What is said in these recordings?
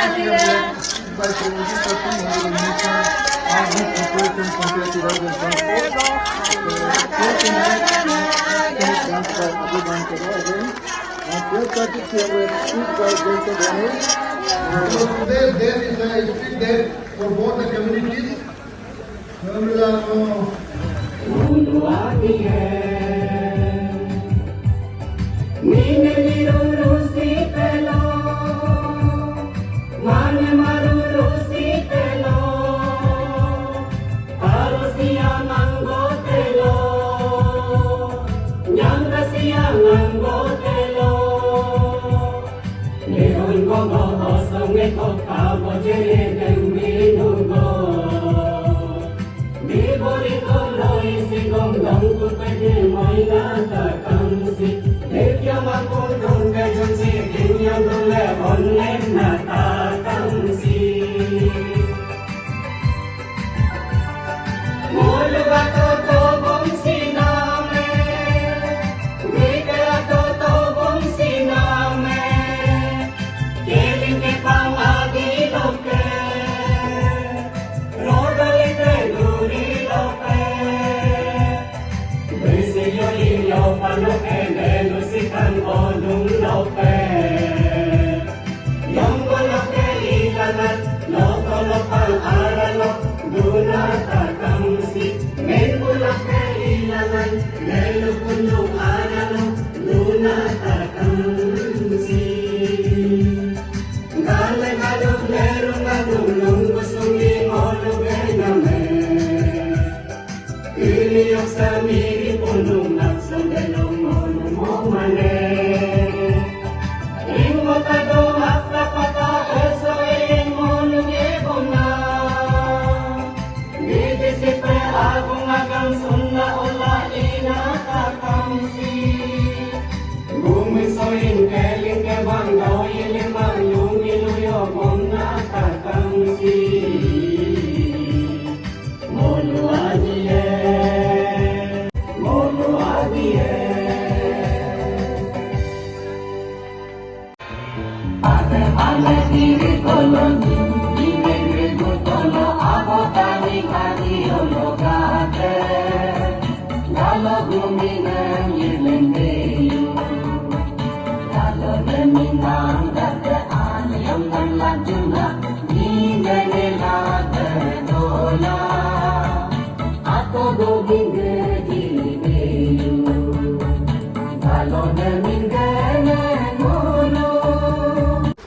by promoting person on the mission of the corporation compared to other today there is a street there for both the communities.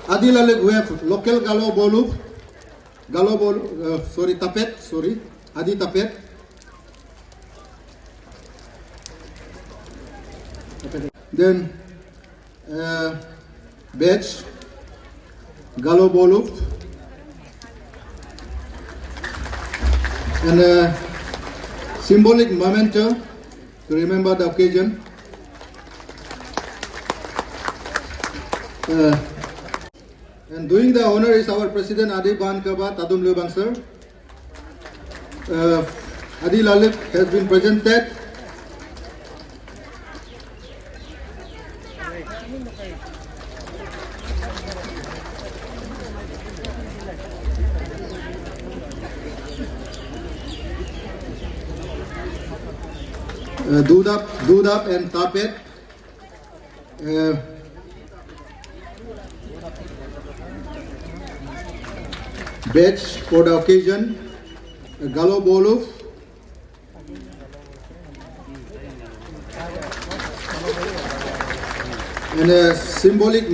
Adilalek, we have local Galo Bolu, Tapet, Adi Tapet. Then Batch, Galo Bolu, and a symbolic memento to remember the occasion. And doing the honor is our President Adi Bankaba Tadum Lubang sir. Adi Lalit has been presented. Dudap and Tapet. Batch for the occasion, Galo Bolu, and a symbolic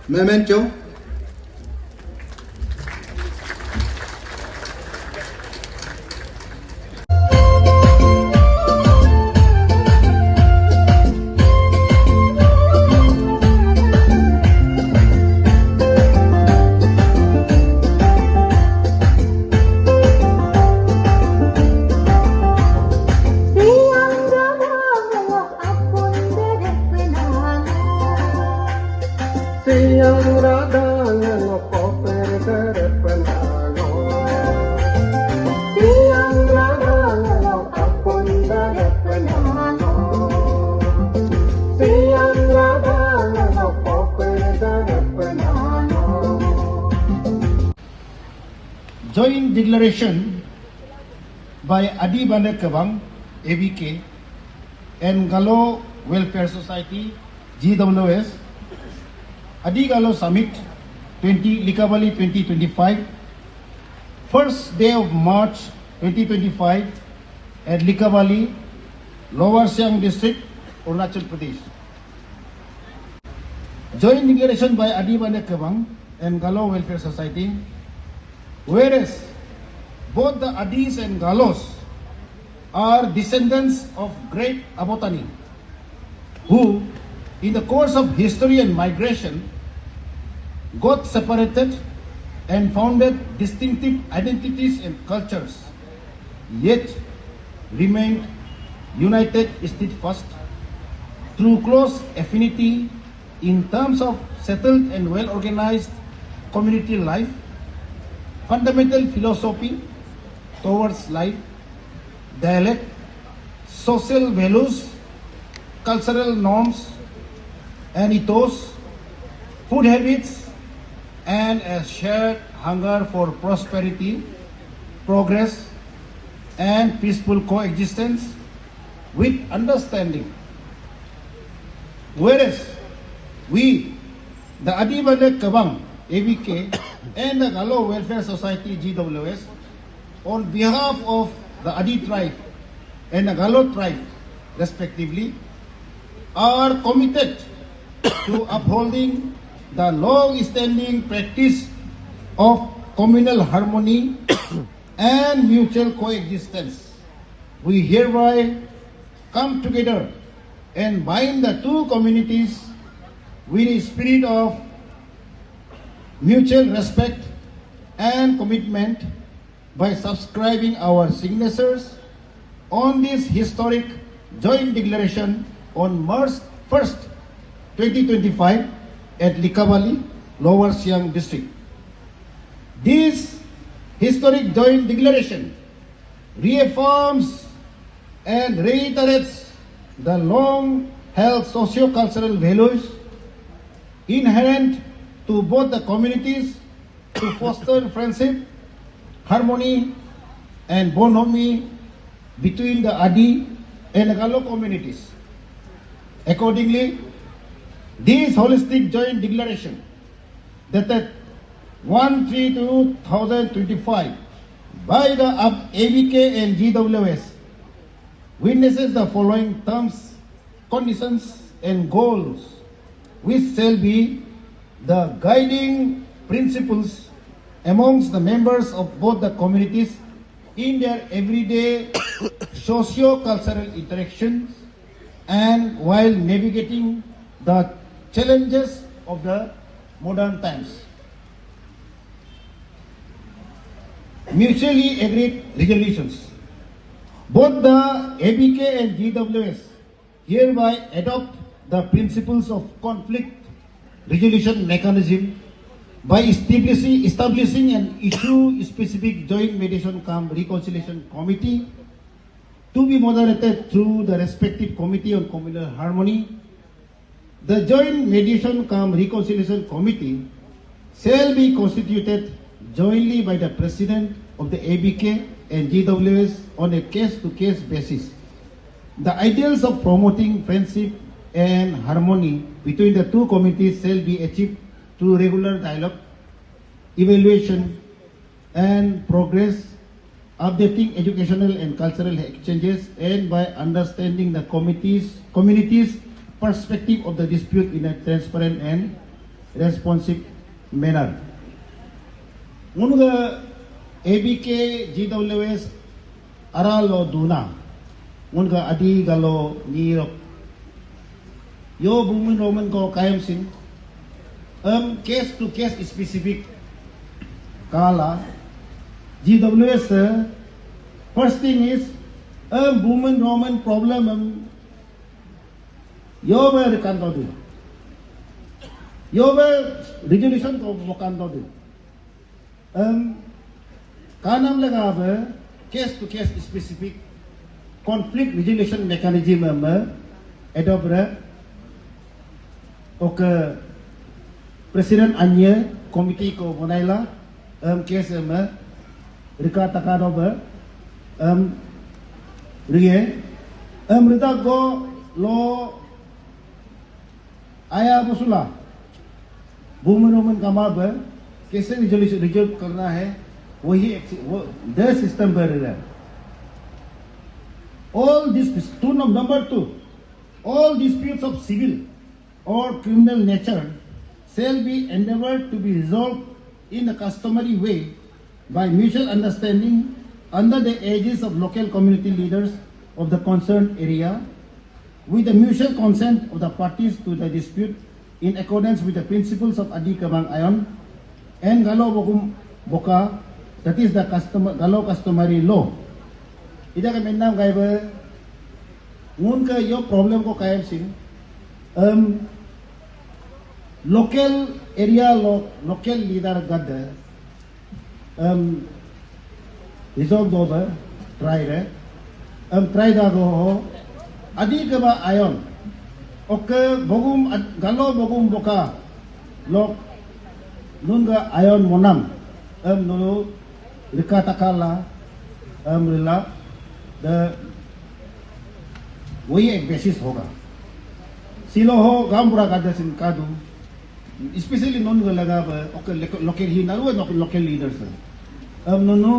memento. Radha joint declaration by Adi Bandar Kebang, ABK, and Galo Welfare Society, GWS, Adi Galo Summit 20 Likabali 2025, first day of March 2025 at Likabali, Lower Siang District, Arunachal Pradesh. Joint declaration by Adi Bandar Kebang and Galo Welfare Society, whereas both the Adis and Galos are descendants of great Abotani, who, in the course of history and migration, got separated and founded distinctive identities and cultures, yet remained united steadfast through close affinity in terms of settled and well-organized community life, fundamental philosophy towards life, dialect, social values, cultural norms and ethos, food habits, and a shared hunger for prosperity, progress, and peaceful coexistence with understanding. Whereas we, the Adi Bandar Kebang, ABK, and the Galo Welfare Society, GWS, on behalf of the Adi tribe and the Galo tribe, respectively, are committed to upholding the long-standing practice of communal harmony and mutual coexistence. We hereby come together and bind the two communities with a spirit of mutual respect and commitment by subscribing our signatures on this historic joint declaration on March 1st, 2025 at Likabali, Lower Siang District. This historic joint declaration reaffirms and reiterates the long-held socio-cultural values inherent to both the communities to foster friendship, harmony, and bonhomie between the Adi and the Galo communities. Accordingly, this holistic joint declaration dated 1/3/2025 by the ABK and GWS witnesses the following terms, conditions, and goals, which shall be the guiding principles amongst the members of both the communities in their everyday socio-cultural interactions and while navigating the challenges of the modern times. Mutually agreed resolutions. Both the ABK and GWS hereby adopt the principles of conflict resolution mechanism by establishing an issue-specific joint mediation cum reconciliation committee to be moderated through the respective committee on communal harmony. The joint mediation cum reconciliation committee shall be constituted jointly by the president of the ABK and GWS on a case-to-case basis. The ideals of promoting friendship and harmony between the two communities shall be achieved through regular dialogue, evaluation, and progress, updating educational and cultural exchanges, and by understanding the community's perspective of the dispute in a transparent and responsive manner. Unga ABK GWS aralo duna unga Adi Galo nirok yo bumin roman ko kayam sing case to case specific kala GWS first thing is bumin roman problem yo ba rekanto du yo ba resolution ko mokanto du kanam laga case to case specific conflict resolution mechanism adopt oke presiden anya komiti ko bonaila case rika takado ba rie rita go lo आया वसूला भूमि Roman कमा पर कैसे result करना है वही वो 10 system पर है all this number 2 all disputes of civil or criminal nature shall be endeavored to be resolved in a customary way by mutual understanding under the aegis of local community leaders of the concerned area with the mutual consent of the parties to the dispute in accordance with the principles of Adi Kabang Ayon and Galo Bokum Boka, that is the Galo customary law. Ida ka menam kay ba ngun ka yo problem ko kaya sing local area local leader gada resolve over try try da go Adi Kaba Ayon oke bogum Galo Bogum Boka lok nunga Ayon monam nulu rika takala rila the वही एक basis होगा सिलो हो गांवपुरा कादा सिन कादू specially non लगा okay local ही नारू local leaders अब नोनो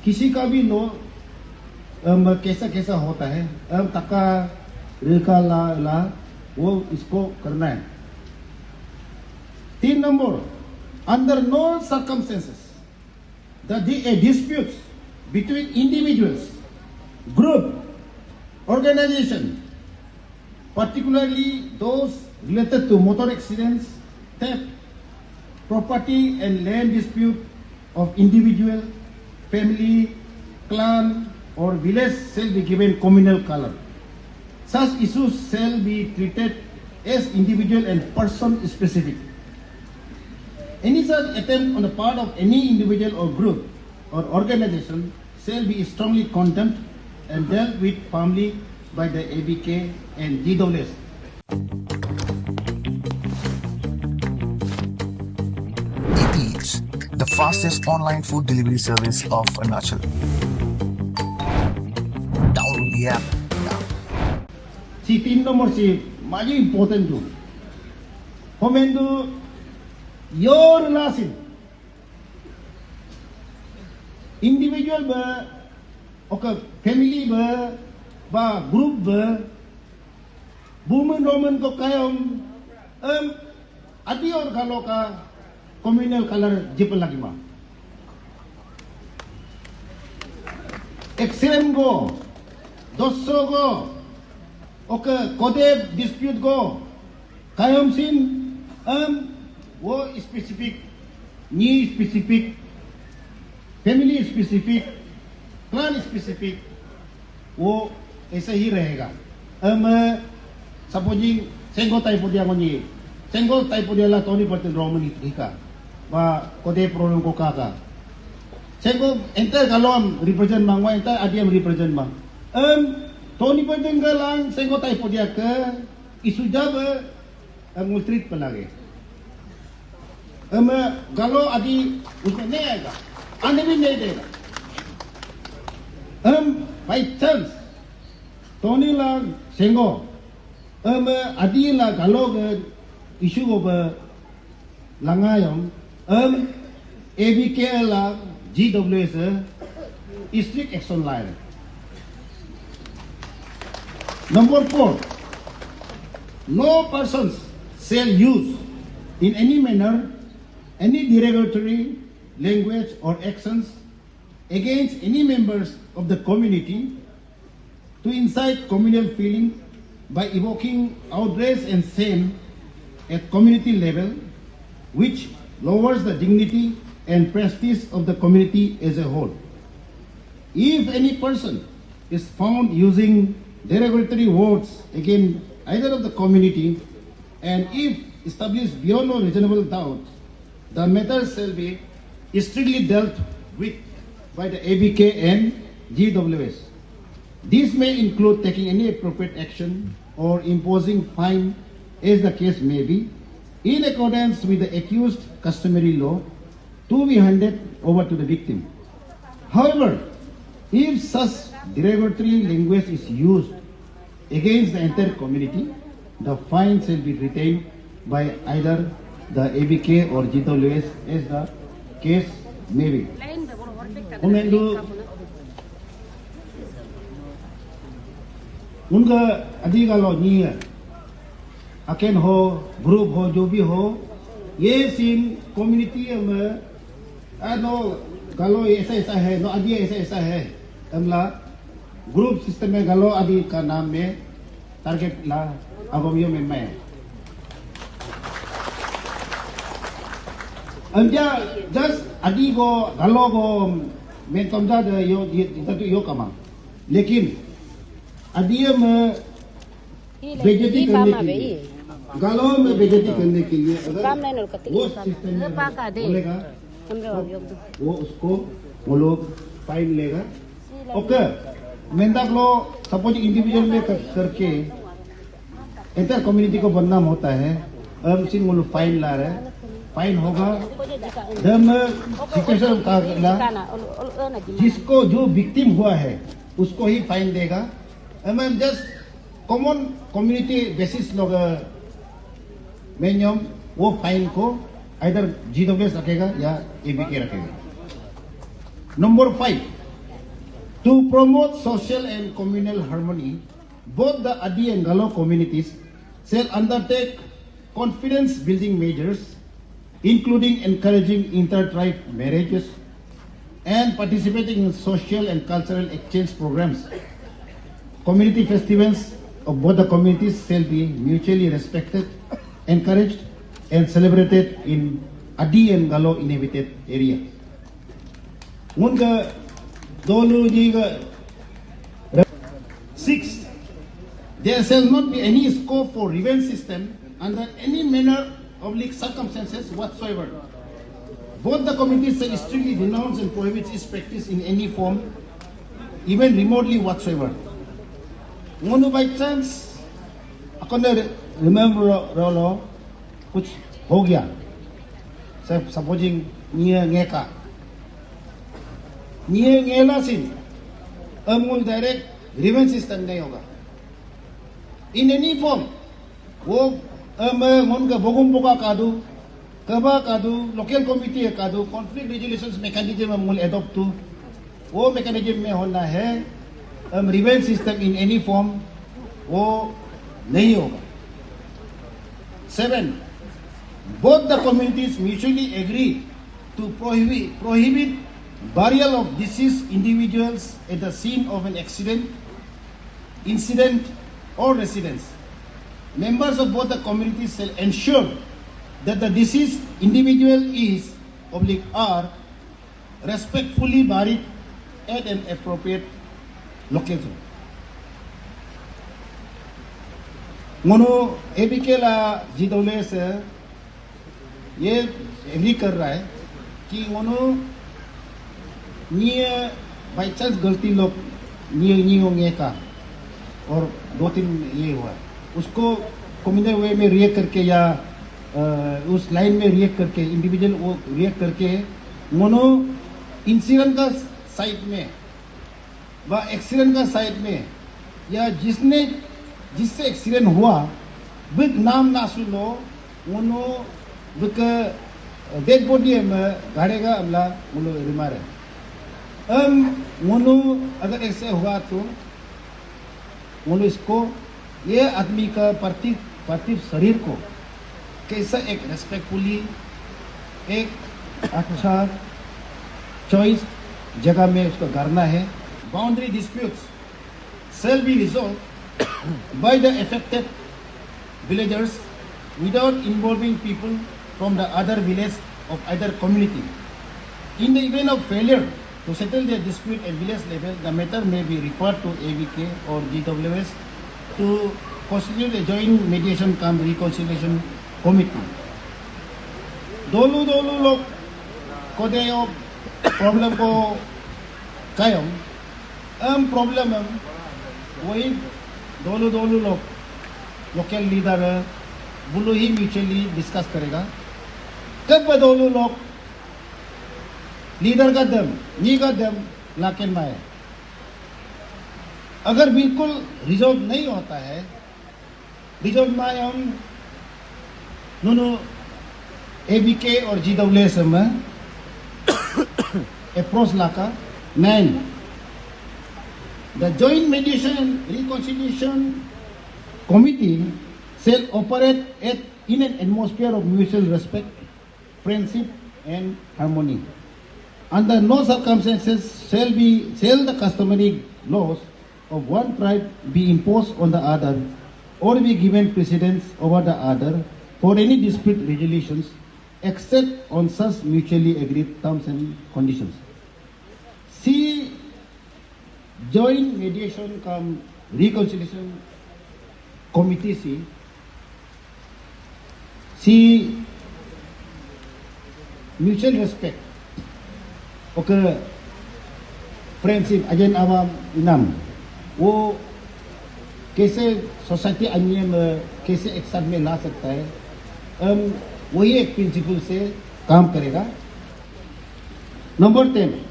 किसी का भी लो कैसा कैसा होता है तका रेखा ला वो इसको करना है 3 number under no circumstances the disputes between individuals group organization, particularly those related to motor accidents, theft, property and land dispute of individual, family, clan or village shall be given communal color. Such issues shall be treated as individual and person specific. Any such attempt on the part of any individual or group or organization shall be strongly condemned and dealt with firmly by the ABK and GWS. Eats, the fastest online food delivery service of Arunachal. Download the app now. Si 3 nomor si maju important tu. Homendu your lasin. Individual ba okay, family ba group bumen roman ko kayong adi or kalau ka communal color jipel lagi ma extreme go dosso go okay kode dispute go kayong sin wo specific ni specific family specific plan specific वो ऐसा ही रहेगा supposing सेंगो type दिया ngo니 सेंगो type दिया ला तोनी परते Roman हिका बा कोदे problem को काका सेंगो enter galom represent mang wa enter adiam represent mang toni परते galang सेंगो टाइप दिया ke isu jaba ngultrit pelage galo adi usme ne आएगा आने भी नहीं देगा by chance Tony la sengo adi la galog issue over langayong ABK la GWS strict action line. Number 4, no persons shall use in any manner any derogatory language or actions against any members of the community to incite communal feeling by evoking outrage and shame at community level, which lowers the dignity and prestige of the community as a whole. If any person is found using derogatory words against either of the community, and if established beyond no reasonable doubt, the matter shall be strictly dealt with by the ABK and GWS. This may include taking any appropriate action or imposing fine as the case may be, in accordance with the accused customary law, to be handed over to the victim. However, if such derogatory language is used against the entire community, the fine shall be retained by either the ABK or GWS as the case may be. उनका अधिकालो नहीं है, Oaken हो, group हो, जो भी हो, ये scene community में नो गालो ऐसा ऐसा है, नो आदि ऐसा ऐसा है, हमला ग्रुप सिस्टम में गालो आदि का नाम में टारगेट ला अगमियों में मैं अंजा जस्ट आदि को गालो को मैं समझा दे यो कमा लेकिन आदिया में बेइज्जती करने के लिए गालों में बेइज्जती करने के लिए अगर वो सिस्टम में बोलेगा वो उसको वो लोग फाइन लेगा ओके मेंदाक लो सपोज इंडिविजुअल में करके इंटर कम्युनिटी को बदनाम होता है अब सिंह वो लोग फाइन ला रहे हैं फाइन होगा जब सिचुएशन का जिसको जो विक्टिम हुआ है उसको ही फाइन देगा जस्ट कॉमन कम्युनिटी बेसिस लोग मेन्यम वो फाइन को इधर GWS रखेगा या ABK रखेगा। Number 5, to promote social and communal harmony, both the Adi and Galo communities shall undertake confidence building measures, including encouraging inter-tribe marriages and participating in social and cultural exchange programs. Community festivals of both the communities shall be mutually respected, encouraged, and celebrated in Adi and Galo inhabited area. Six, there shall not be any scope for revenge system under any manner of circumstances whatsoever. Both the communities shall strictly denounce and prohibit this practice in any form, even remotely whatsoever. Ngono by chance, ako na remember rolo, कुछ हो गया, supposing niya ngeka, niya ngela sin, amul direct revenge system नहीं होगा. In any form, वो मन का बोगुम बोगा कादू, कबा कादू, local committee कादू, conflict resolution mechanism amul adopt to, वो mechanism में होना है, revenge system in any form, वो नहीं होगा. 7. Both the communities mutually agree to prohibit burial of deceased individuals at the scene of an incident or residence. Members of both the communities shall ensure that the deceased individual is are respectfully buried at an appropriate location. मोनो ABK ला GWS ये agree कर रहा है कि mono निये by chance गलती लोग निये होंगे का और 2-3 ये हुआ उसको कम्युनल वे में रिएक्ट करके या उस लाइन में रिएक्ट करके इंडिविजुअल वो रिएक्ट करके मोनो इंसिडेंट का साइड में व एक्सीडेंट का साइड में या जिससे एक्सीडेंट हुआ बिग नाम ना सुनो मोनो बिक डेड बॉडी में गाड़ेगा अमला मोनो रिमार है मोनो अगर ऐसे हुआ तो मोनो इसको ये आदमी का पार्थिव शरीर को कैसा एक रेस्पेक्टफुली एक अच्छा चॉइस जगह में उसको करना है. Boundary disputes shall be resolved by the affected villagers without involving people from the other village of either community. In the event of failure to settle the dispute at village level, the matter may be referred to ABK or GWS to constitute a joint mediation cum reconciliation committee. दोनों लोग को दे problem को कायम problem वही दोनों लोग local leader Bulo ही mutually discuss करेगा. कब दोनों लोग लीडर का दम नी का दम लाकेन माए अगर बिल्कुल रिजॉल्व नहीं होता है रिजॉल्व माए हम नुनु एबीके और जीडब्ल्यूएस में approach Laka 9 the joint mediation and reconciliation committee shall operate in an atmosphere of mutual respect, friendship and harmony. Under no circumstances shall the customary laws of one tribe be imposed on the other or be given precedence over the other for any dispute resolutions except on such mutually agreed terms and conditions. See joint mediation cum reconciliation committee see mutual respect okay friendship ajan awam inam वो कैसे society अन्य में कैसे एक साथ में ला सकता है वही एक प्रिंसिपल से काम करेगा. Number 10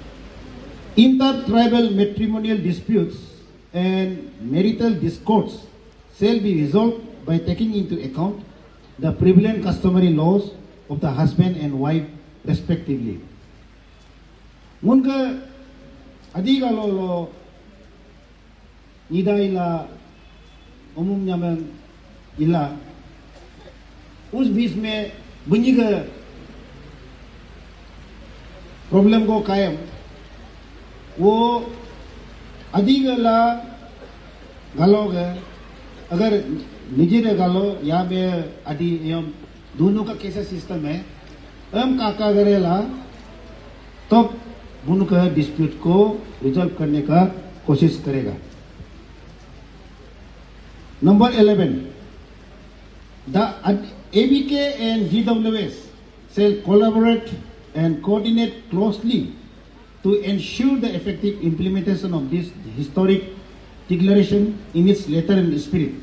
inter-tribal matrimonial disputes and marital discords shall be resolved by taking into account the prevalent customary laws of the husband and wife respectively. Munga adiga lo ida ila umumnya में इला उस बीच में बुंजी का problem को कायम वो अधिगला गालोगे अगर निजी रे गालो या बे अधी एवं दोनों का कैसा सिस्टम है काका करेला तो बुन का डिस्प्यूट को रिजॉल्व करने का कोशिश करेगा. Number 11 the ABK and GWS shall collaborate and coordinate closely to ensure the effective implementation of this historic declaration in its letter and spirit.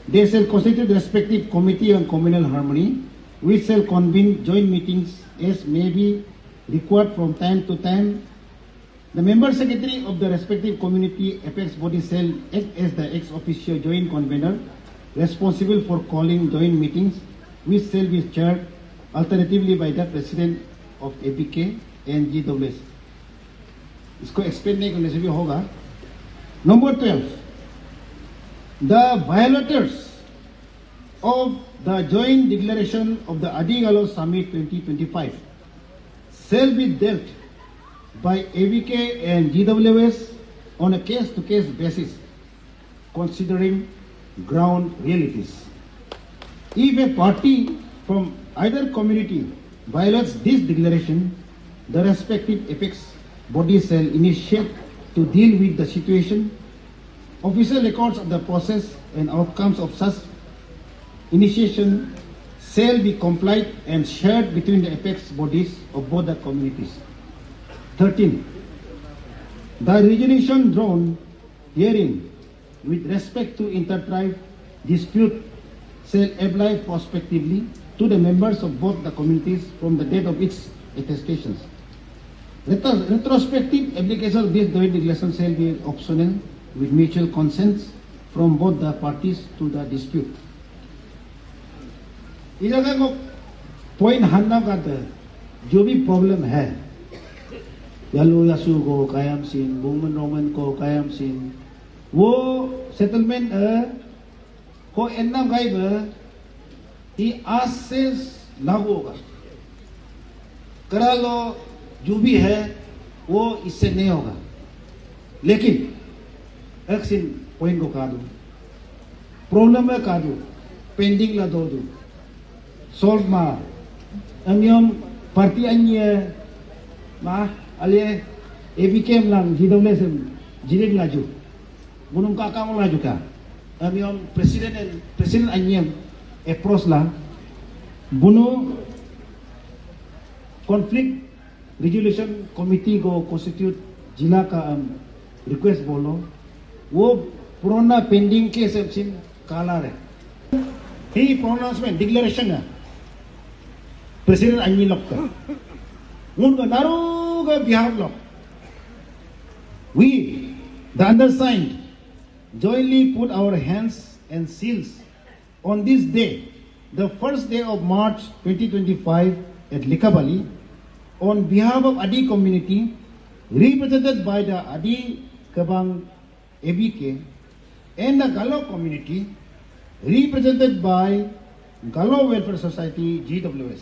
They shall constitute the respective committee on communal harmony, which shall convene joint meetings as may be required from time to time. The member secretary of the respective community apex body shall act as the ex officio joint convener responsible for calling joint meetings, which shall be chaired alternatively by the president of ABK and GWS. इसको explain नहीं करने से भी होगा. Number 12 the violators of the joint declaration of the Adigalo Summit 2025 shall be dealt by ABK and GWS on a case-to-case basis, considering ground realities. If a party from either community violates this declaration, the respective apex body shall initiate to deal with the situation. Official records of the process and outcomes of such initiation shall be complied and shared between the apex bodies of both the communities. 13. The resolution drawn herein with respect to inter-tribe dispute shall apply prospectively to the members of both the communities from the date of its attestations. Retrospective application of this joint declaration shall be optional with mutual consent from both the parties to the dispute. इस जगह को point हन्ना करते हैं जो भी problem है Yalu यासू को कायम सिन बुमन रोमन को कायम सिन वो सेटलमेंट को एन्ना गाइब ये आज से लागू होगा. करा लो जो भी है वो इससे नहीं होगा. लेकिन एक सिन पॉइंट को काट दो प्रॉब्लम है काट दो पेंडिंग ला दो solve ma ang party anya ma ali ABK lang GWS jirig laju bunung kakang laju ka ang president anya approach lang bunu conflict resolution committee को constitute जिला का request बोलो वो पुराना पेंडिंग के सब सिन काला रहे ही pronouncement declaration है President Anyi Lokka. Unga naruga bihar lok. We, the undersigned, jointly put our hands and seals on this day, the first day of March 2025 at Likabali, on behalf of Adi community, represented by the Adi Kabang ABK, and the Galo community, represented by Galo Welfare Society GWS,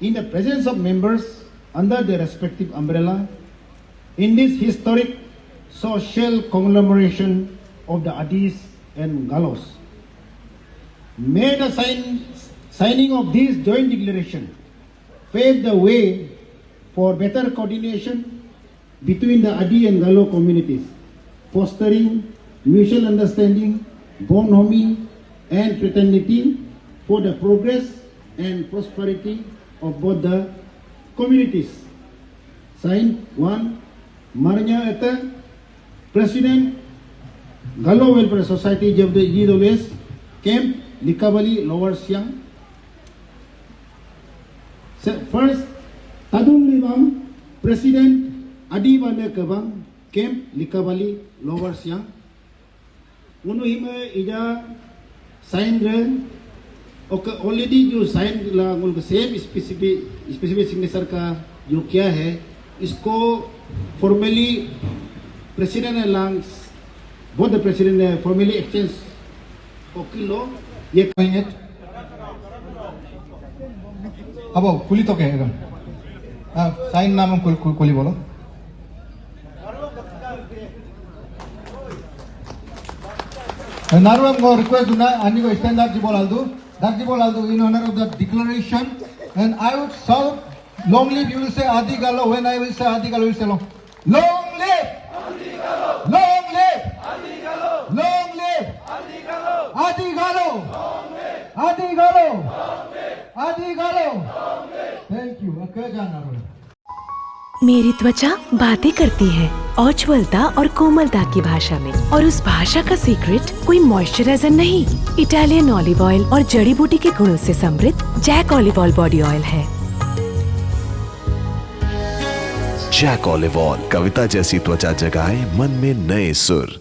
in the presence of members under their respective umbrella, in this historic social conglomeration of the Adis and Galos. May the signing of this joint declaration pave the way for better coordination between the Adi and Galo communities, fostering mutual understanding, bonhomie, and fraternity for the progress and prosperity of both the communities. Signed, 1. Marnya Etta, President, Galo Welfare Society GWS, Camp Likabali, Lower Siang. First, Tadung Limam, President, Adi Banda Kabang, Camp Likabali, Lower Siang. Uno hima ija sign re, okay, already जो sign ला उनका same specific signature का जो क्या है, इसको formally president lang, both the president formally exchange okay लो ये Ingat. Abo, kulit oke एकदम. Sign नाम कुली बोलो. Now I'm going to request Anigo stand up Jibolaldu in honor of the declaration, and I would shout, long live, you will say Adi Galo, when I will say Adi Galo, you will say long. Long live! Adi Galo! Long live! Adi Galo! Long live! Adi Galo! Adi Galo! Long live! Adi Galo! Long live! Adi Galo! Long live! Thank you. मेरी त्वचा बातें करती है औज्ज्वलता और कोमलता की भाषा में, और उस भाषा का सीक्रेट कोई मॉइस्चराइजर नहीं, इटालियन ऑलिव ऑयल और जड़ी बूटी के गुणों से समृद्ध Jack olive oil body oil है। जैक ऑलिव ऑयल, कविता जैसी त्वचा जगाए मन में नए सुर।